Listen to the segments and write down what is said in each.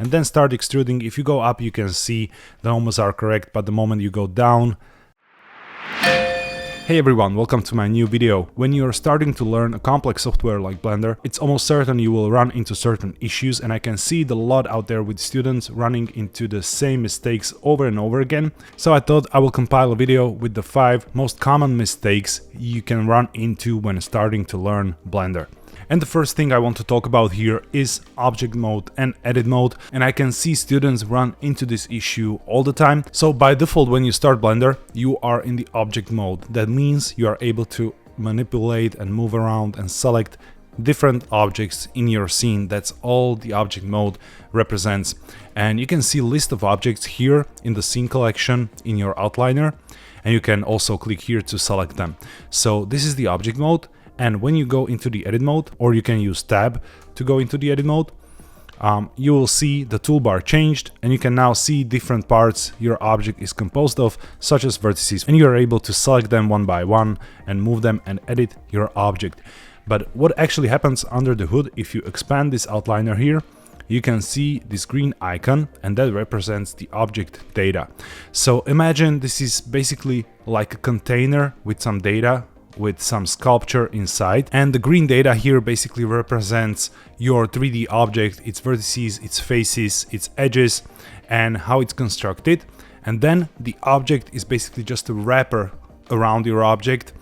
and then start extruding. If you go up, you can see the numbers are correct, but the moment you go down... Hey everyone, welcome to my new video. When you are starting to learn a complex software like Blender, it's almost certain you will run into certain issues, and I can see the lot out there with students running into the same mistakes over and over again. So I thought I will compile a video with the 5 most common mistakes you can run into when starting to learn Blender. And the first thing I want to talk about here is object mode and edit mode, and I can see students run into this issue all the time. So by default, when you start Blender, you are in the object mode. That means you are able to manipulate and move around and select different objects in your scene. That's all the object mode represents. And you can see a list of objects here in the scene collection in your outliner, and you can also click here to select them. So this is the object mode. And when you go into the edit mode, or you can use tab to go into the edit mode, you will see the toolbar changed, and you can now see different parts your object is composed of, such as vertices, and you are able to select them one by one and move them and edit your object. But what actually happens under the hood, if you expand this outliner here, you can see this green icon, and that represents the object data. So imagine this is basically like a container with some data, with some sculpture inside, and the green data here basically represents your 3D object, its vertices, its faces, its edges, and how it's constructed. And then the object is basically just a wrapper around your object,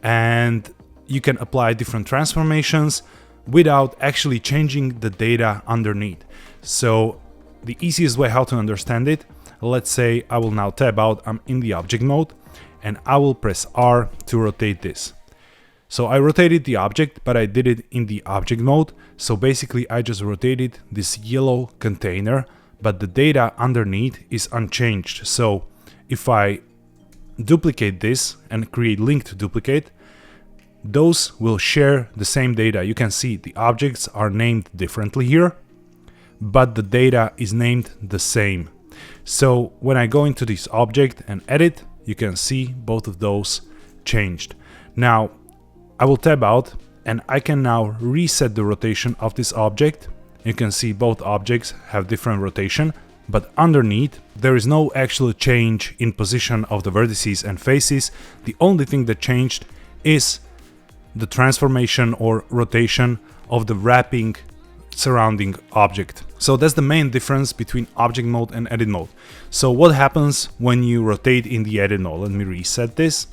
and you can apply different transformations without actually changing the data underneath. So the easiest way how to understand it, let's say I will now tab out, I'm in the object mode, and I will press R to rotate this. So I rotated the object, but I did it in the object mode. So basically I just rotated this yellow container, but the data underneath is unchanged. So if I duplicate this and create link to duplicate, those will share the same data. You can see the objects are named differently here, but the data is named the same. So when I go into this object and edit, you can see both of those changed. Now I will tab out, and I can now reset the rotation of this object. You can see both objects have different rotation, but underneath there is no actual change in position of the vertices and faces. The only thing that changed is the transformation or rotation of the wrapping surrounding object. So that's the main difference between object mode and edit mode. So what happens when you rotate in the edit mode? Let me reset this.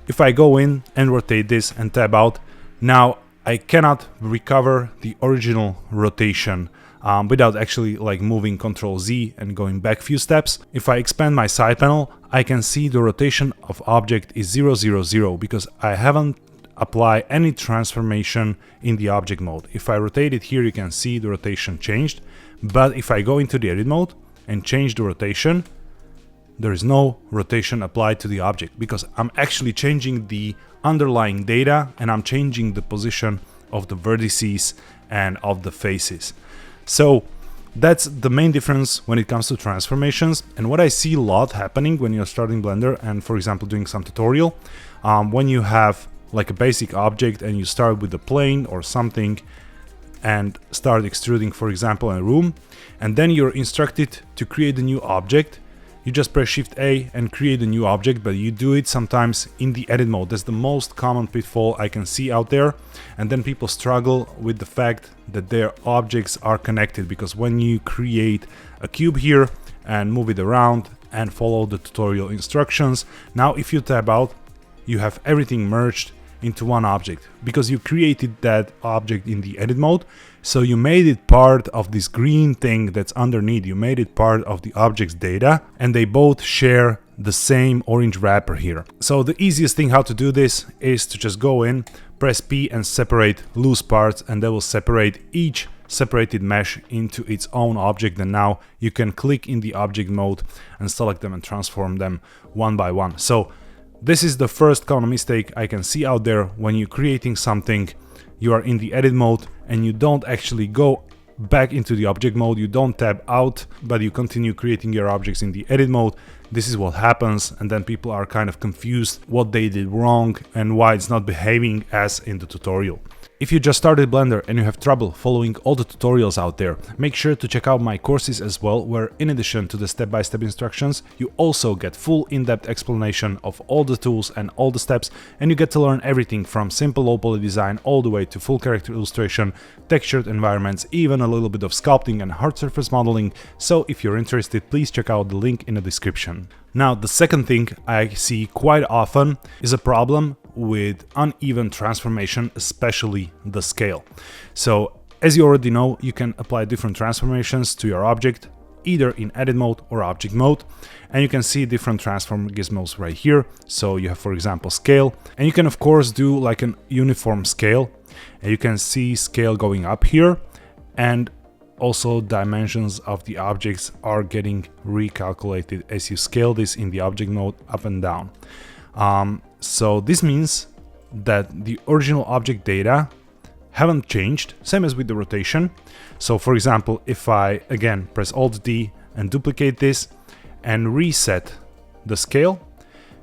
If I go in and rotate this and tab out, now I cannot recover the original rotation without actually like moving Ctrl Z and going back few steps. If I expand my side panel, I can see the rotation of object is 0, 0, 0 because I haven't apply any transformation in the object mode. If I rotate it here, you can see the rotation changed, but if I go into the edit mode and change the rotation, there is no rotation applied to the object because I'm actually changing the underlying data and I'm changing the position of the vertices and of the faces. So that's the main difference when it comes to transformations. And what I see a lot happening when you're starting Blender and, for example, doing some tutorial, when you have like a basic object and you start with a plane or something and start extruding, for example, in a room, and then you're instructed to create a new object. You just press Shift A and create a new object, but you do it sometimes in the edit mode. That's the most common pitfall I can see out there, and then people struggle with the fact that their objects are connected, because when you create a cube here and move it around and follow the tutorial instructions, now if you tab out, you have everything merged into one object because you created that object in the edit mode. So you made it part of this green thing that's underneath. You made it part of the object's data, and they both share the same orange wrapper here. So the easiest thing how to do this is to just go in, press P and separate loose parts, and that will separate each separated mesh into its own object. And now you can click in the object mode and select them and transform them one by one. So this is the first common mistake I can see out there. When you're creating something, you are in the edit mode and you don't actually go back into the object mode, you don't tab out, but you continue creating your objects in the edit mode. This is what happens, and then people are kind of confused what they did wrong and why it's not behaving as in the tutorial. If you just started Blender and you have trouble following all the tutorials out there, make sure to check out my courses as well, where in addition to the step-by-step instructions, you also get full in-depth explanation of all the tools and all the steps, and you get to learn everything from simple low poly design all the way to full character illustration, textured environments, even a little bit of sculpting and hard surface modeling. So if you're interested, please check out the link in the description. Now, the second thing I see quite often is a problem with uneven transformation, especially the scale. So as you already know, you can apply different transformations to your object, either in edit mode or object mode, and you can see different transform gizmos right here. So you have, for example, scale, and you can of course do like an uniform scale, and you can see scale going up here, and also dimensions of the objects are getting recalculated as you scale this in the object mode up and down. So this means that the original object data haven't changed, same as with the rotation. So for example, if I again press Alt D and duplicate this and reset the scale,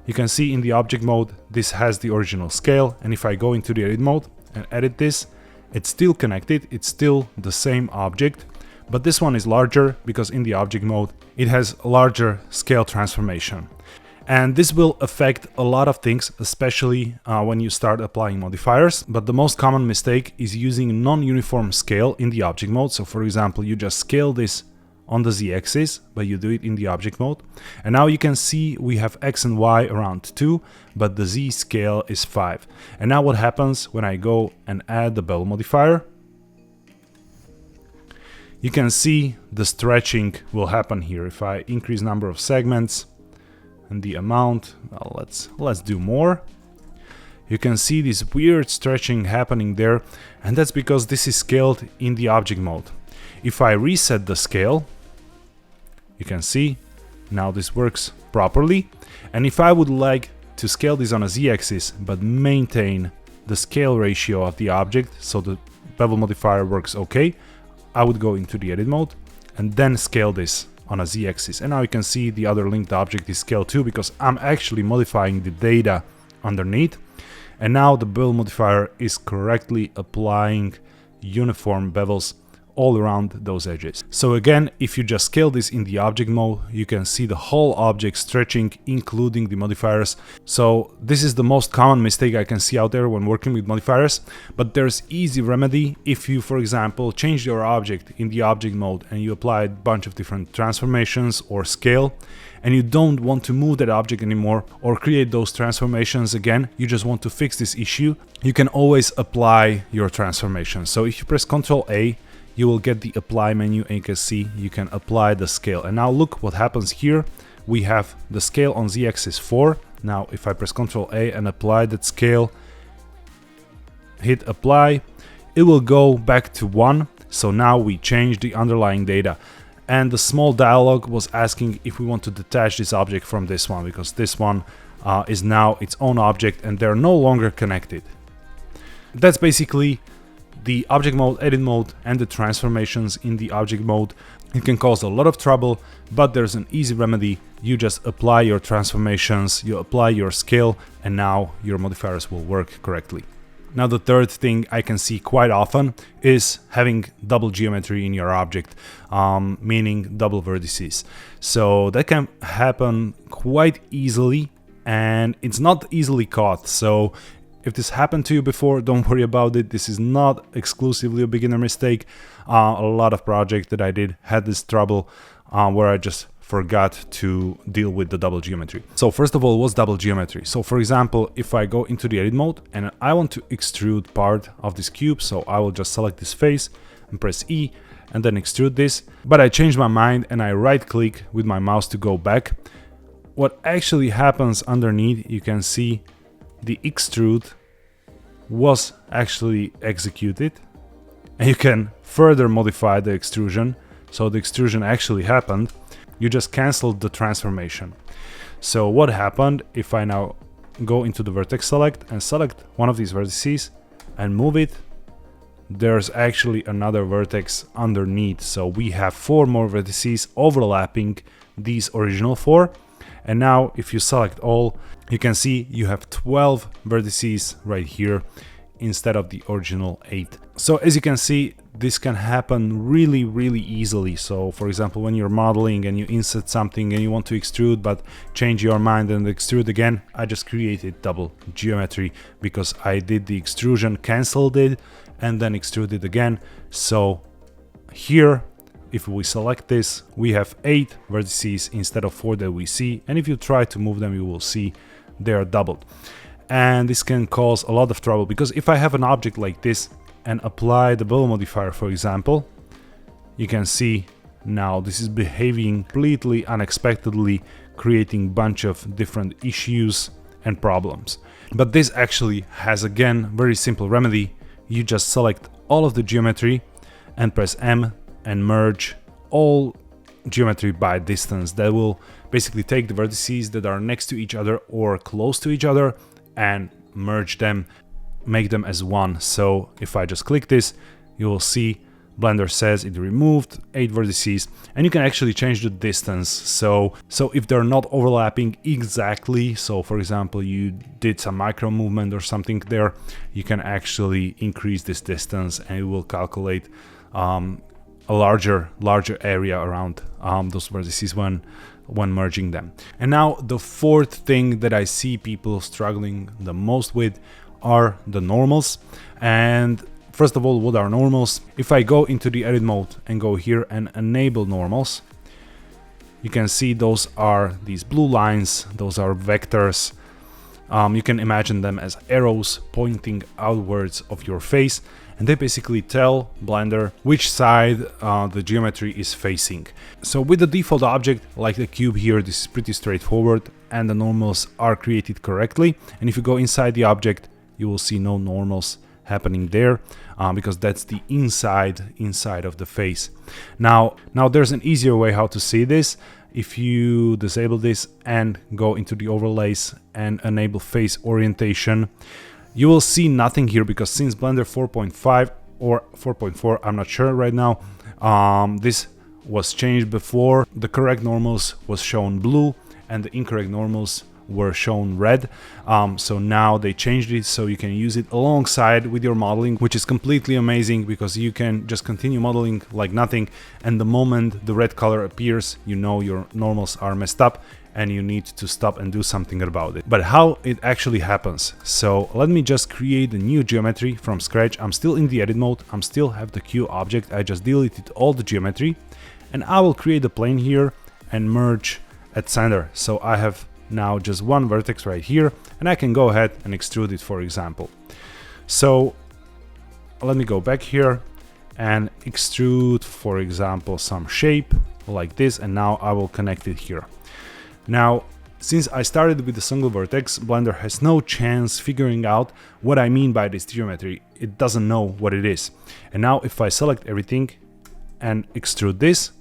you can see in the object mode this has the original scale, and if I go into the edit mode and edit this, it's still connected, it's still the same object, but this one is larger because in the object mode it has a larger scale transformation. And this will affect a lot of things, especially when you start applying modifiers. But the most common mistake is using non-uniform scale in the object mode. So for example, you just scale this on the z-axis, but you do it in the object mode. And now you can see we have x and y around 2, but the z scale is 5. And now what happens when I go and add the bevel modifier? You can see the stretching will happen here. If I increase number of segments and the amount, well, let's do more. You can see this weird stretching happening there, and that's because this is scaled in the object mode. If I reset the scale, you can see now this works properly. And if I would like to scale this on a z-axis but maintain the scale ratio of the object so the bevel modifier works okay, I would go into the edit mode and then scale this on a z-axis. And now you can see the other linked object is scaled too, because I'm actually modifying the data underneath. And now the bevel modifier is correctly applying uniform bevels all around those edges. So again, if you just scale this in the object mode, you can see the whole object stretching, including the modifiers. So this is the most common mistake I can see out there when working with modifiers, but there's easy remedy. If you, for example, change your object in the object mode and you apply a bunch of different transformations or scale, and you don't want to move that object anymore or create those transformations again, you just want to fix this issue, you can always apply your transformation. So if you press Ctrl A, you will get the apply menu, and you can see you can apply the scale. And now look what happens here. We have the scale on z-axis 4. Now if I press Ctrl A and apply that scale, hit apply, it will go back to 1. So now we change the underlying data. And the small dialog was asking if we want to detach this object from this one, because this one is now its own object and they're no longer connected. That's basically the object mode, edit mode, and the transformations in the object mode. It can cause a lot of trouble, but there's an easy remedy. You just apply your transformations, you apply your scale, and now your modifiers will work correctly. Now the third thing I can see quite often is having double geometry in your object, meaning double vertices. So that can happen quite easily, and it's not easily caught. So if this happened to you before, don't worry about it. This is not exclusively a beginner mistake. A lot of projects that I did had this trouble where I just forgot to deal with the double geometry. So first of all, what's double geometry? So for example, if I go into the edit mode and I want to extrude part of this cube, so I will just select this face and press E and then extrude this. But I changed my mind and I right click with my mouse to go back. What actually happens underneath, you can see the extrude was actually executed, and you can further modify the extrusion. So the extrusion actually happened. You just canceled the transformation. So what happened if I now go into the vertex select and select one of these vertices and move it, there's actually another vertex underneath. So we have 4 more vertices overlapping these original 4. And now if you select all, you can see you have 12 vertices right here instead of the original 8. So as you can see, this can happen really easily. So for example, when you're modeling and you insert something and you want to extrude but change your mind and extrude again, I just created double geometry because I did the extrusion, canceled it, and then extruded again. So here, if we select this, we have 8 vertices instead of 4 that we see, and if you try to move them, you will see they are doubled. And this can cause a lot of trouble, because if I have an object like this and apply the bevel modifier, for example, you can see now this is behaving completely unexpectedly, creating a bunch of different issues and problems. But this actually has, again, very simple remedy. You just select all of the geometry and press M and merge all geometry by distance. That will basically take the vertices that are next to each other or close to each other and merge them, make them as one. So if I just click this, you will see Blender says it removed 8 vertices, and you can actually change the distance. So if they're not overlapping exactly, so for example you did some micro movement or something there, you can actually increase this distance and it will calculate a larger area around those vertices when merging them. And now the fourth thing that I see people struggling the most with are the normals. And first of all, what are normals? If I go into the edit mode and go here and enable normals, you can see those are these blue lines, those are vectors. You can imagine them as arrows pointing outwards of your face, and they basically tell Blender which side the geometry is facing. So with the default object, like the cube here, this is pretty straightforward, and the normals are created correctly. And if you go inside the object, you will see no normals happening there, because that's the inside of the face. Now there's an easier way how to see this. If you disable this and go into the overlays and enable face orientation, you will see nothing here, because since Blender 4.5 or 4.4, I'm not sure right now, this was changed before. The correct normals was shown blue and the incorrect normals were shown red. So now they changed it so you can use it alongside with your modeling, which is completely amazing, because you can just continue modeling like nothing, and the moment the red color appears, you know your normals are messed up and you need to stop and do something about it. But how it actually happens? So let me just create a new geometry from scratch. I'm still in the edit mode, I'm still have the Q object, I just deleted all the geometry, and I will create a plane here and merge at center. So I have now just one vertex right here, and I can go ahead and extrude it, for example. So let me go back here and extrude, for example, some shape like this, and now I will connect it here. Now, since I started with a single vertex, Blender has no chance figuring out what I mean by this geometry. It doesn't know what it is. And now if I select everything and extrude this,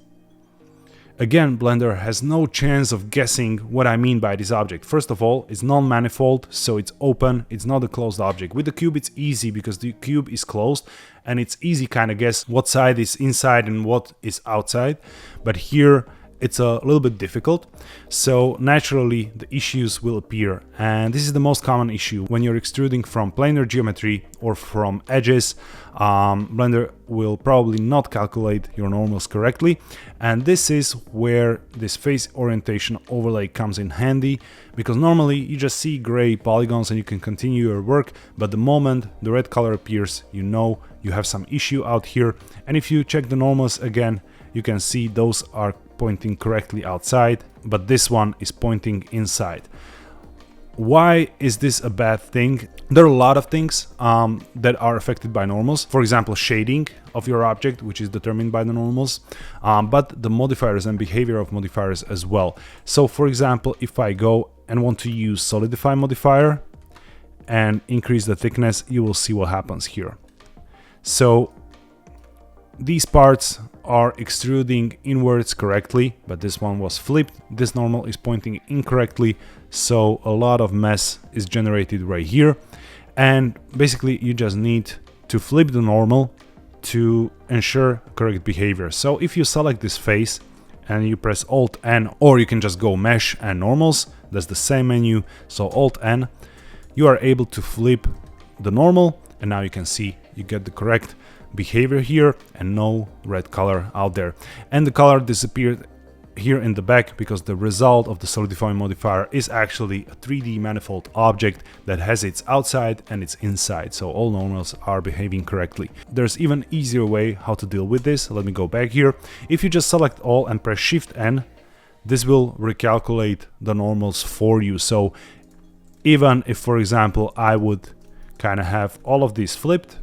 again, Blender has no chance of guessing what I mean by this object. First of all, it's non-manifold, so it's open, it's not a closed object. With the cube, it's easy because the cube is closed and it's easy kind of guess what side is inside and what is outside. But here, it's a little bit difficult, so naturally the issues will appear, and this is the most common issue when you're extruding from planar geometry or from edges. Blender will probably not calculate your normals correctly, and this is where this face orientation overlay comes in handy, because normally you just see gray polygons and you can continue your work, but the moment the red color appears, you know you have some issue out here. And if you check the normals again, you can see those are pointing correctly outside, but this one is pointing inside. Why is this a bad thing? There are a lot of things that are affected by normals. For example, shading of your object, which is determined by the normals, but the modifiers and behavior of modifiers as well. So for example, if I go and want to use solidify modifier and increase the thickness, you will see what happens here. So these parts are extruding inwards correctly, but this one was flipped. This normal is pointing incorrectly, so a lot of mess is generated right here. And basically you just need to flip the normal to ensure correct behavior. So if you select this face and you press Alt N, or you can just go Mesh and Normals, that's the same menu, so Alt N, you are able to flip the normal and now you can see you get the correct behavior here and no red color out there. And the color disappeared here in the back because the result of the solidifying modifier is actually a 3D manifold object that has its outside and its inside, so all normals are behaving correctly. There's even easier way how to deal with this. Let me go back here. If you just select all and press Shift N, this will recalculate the normals for you. So even if, for example, I would kind of have all of these flipped,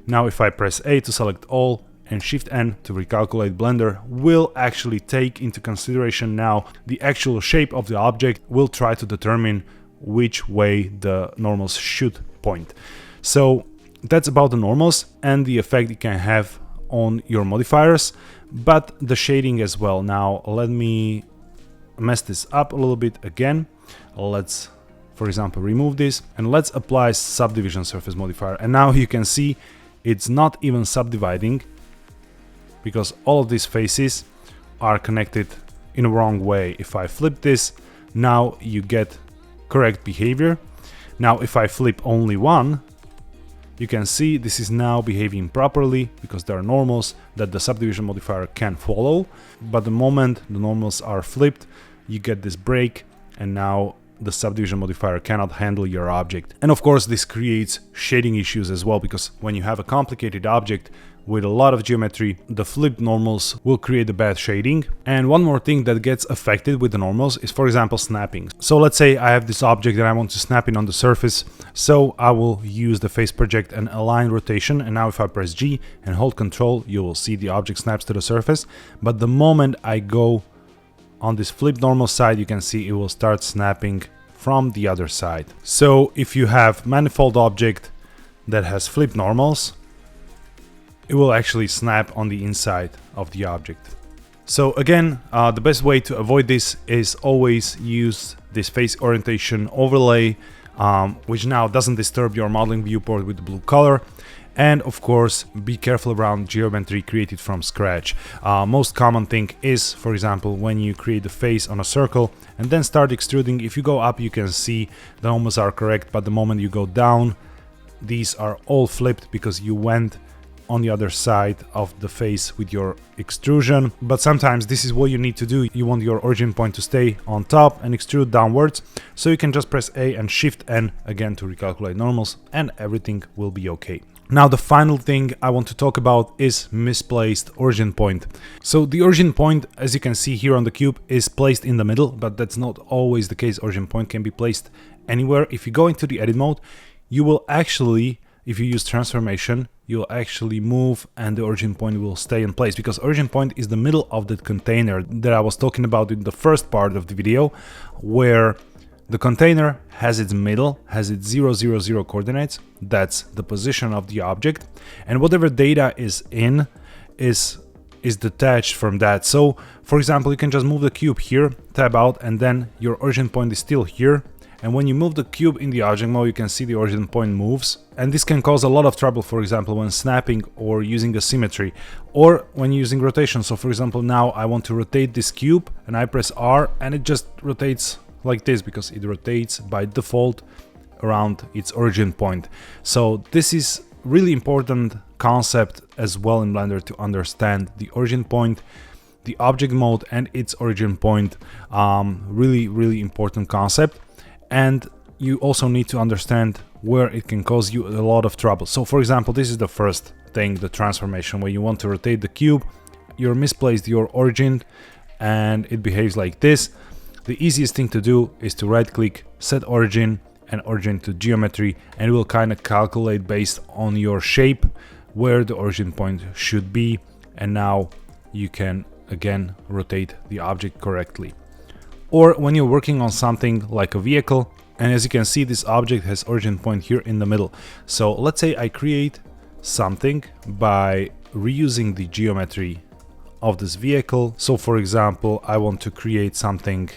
now if I press A to select all and Shift N to recalculate, Blender will actually take into consideration now the actual shape of the object, will try to determine which way the normals should point. So that's about the normals and the effect it can have on your modifiers, but the shading as well. Now let me mess this up a little bit again. Let's, for example, remove this and let's apply subdivision surface modifier. And now you can see it's not even subdividing because all of these faces are connected in a wrong way. If I flip this, now you get correct behavior. Now if I flip only one, you can see this is now behaving properly because there are normals that the subdivision modifier can follow. But the moment the normals are flipped, you get this break, and now the subdivision modifier cannot handle your object. And of course this creates shading issues as well, because when you have a complicated object with a lot of geometry, the flipped normals will create a bad shading. And one more thing that gets affected with the normals is, for example, snapping. So let's say I have this object that I want to snap in on the surface, so I will use the face project and align rotation, and now if I press G and hold Control, you will see the object snaps to the surface. But the moment I go on this flip normal side, you can see it will start snapping from the other side. So if you have manifold object that has flip normals, it will actually snap on the inside of the object. So again, the best way to avoid this is always use this face orientation overlay, which now doesn't disturb your modeling viewport with the blue color. And of course, be careful around geometry created from scratch. Most common thing is, for example, when you create the face on a circle and then start extruding, if you go up, you can see the normals are correct, but the moment you go down, these are all flipped because you went on the other side of the face with your extrusion. But sometimes this is what you need to do. You want your origin point to stay on top and extrude downwards. So you can just press A and Shift N again to recalculate normals, and everything will be okay. Now the final thing I want to talk about is misplaced origin point. So the origin point, as you can see here on the cube, is placed in the middle, but that's not always the case. Origin point can be placed anywhere. If you go into the edit mode, you will actually, if you use transformation, you'll actually move and the origin point will stay in place, because origin point is the middle of the container that I was talking about in the first part of the video, where the container has its middle, has its 0, 0, 0 coordinates. That's the position of the object, and whatever data is in is detached from that. So for example, you can just move the cube here, tab out, and then your origin point is still here. And when you move the cube in the object mode, you can see the origin point moves, and this can cause a lot of trouble, for example, when snapping or using a symmetry, or when using rotation. So for example, now I want to rotate this cube and I press R and it just rotates like this because it rotates by default around its origin point. So this is really important concept as well in Blender, to understand the origin point, the object mode and its origin point. Really important concept. And you also need to understand where it can cause you a lot of trouble. So for example, this is the first thing, the transformation, where you want to rotate the cube, you're misplaced your origin and it behaves like this. The easiest thing to do is to right click, set origin and origin to geometry, and it will kind of calculate based on your shape where the origin point should be. And now you can again rotate the object correctly. Or when you're working on something like a vehicle, and as you can see, this object has origin point here in the middle. So let's say I create something by reusing the geometry of this vehicle. So for example, I want to create something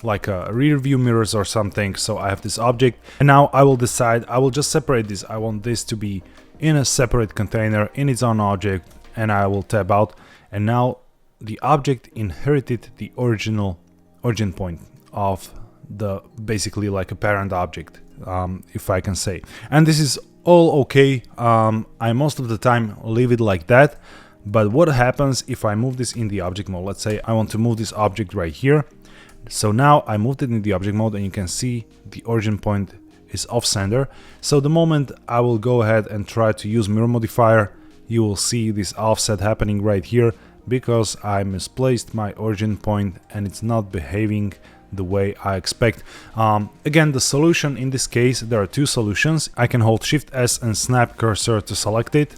like a rear view mirrors or something. So I have this object, and now I will decide, I will just separate this. I want this to be in a separate container in its own object, and I will tab out, and now the object inherited the original origin point of the basically like a parent object. if I can say. And this is all okay. I most of the time leave it like that. But what happens if I move this in the object mode? Let's say I want to move this object right here. So now I moved it in the object mode, and you can see the origin point is off center. So the moment I will go ahead and try to use mirror modifier, you will see this offset happening right here because I misplaced my origin point and it's not behaving the way I expect. Again, the solution in this case, there are two solutions. I can hold Shift S and snap cursor to select it,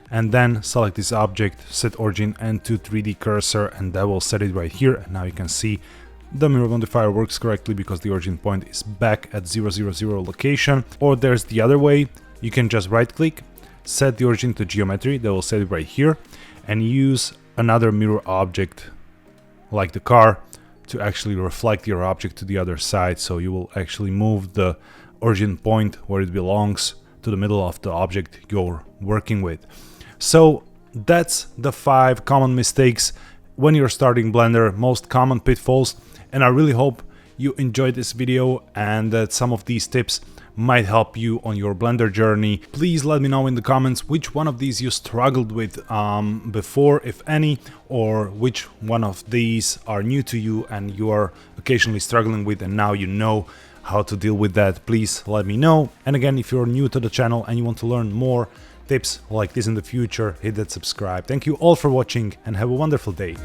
and then select this object, set origin and to 3D cursor, and that will set it right here. And now you can see the mirror modifier works correctly because the origin point is back at 000 location. Or there's the other way. You can just right click, set the origin to geometry, that will set it right here, and use another mirror object like the car to actually reflect your object to the other side. So you will actually move the origin point where it belongs to the middle of the object you're working with. So that's the 5 common mistakes when you're starting Blender, most common pitfalls. And I really hope you enjoyed this video and that some of these tips might help you on your Blender journey. Please let me know in the comments which one of these you struggled with before, if any, or which one of these are new to you and you are occasionally struggling with and now you know how to deal with that. Please let me know. And again, if you're new to the channel and you want to learn more tips like this in the future, hit that subscribe. Thank you all for watching and have a wonderful day.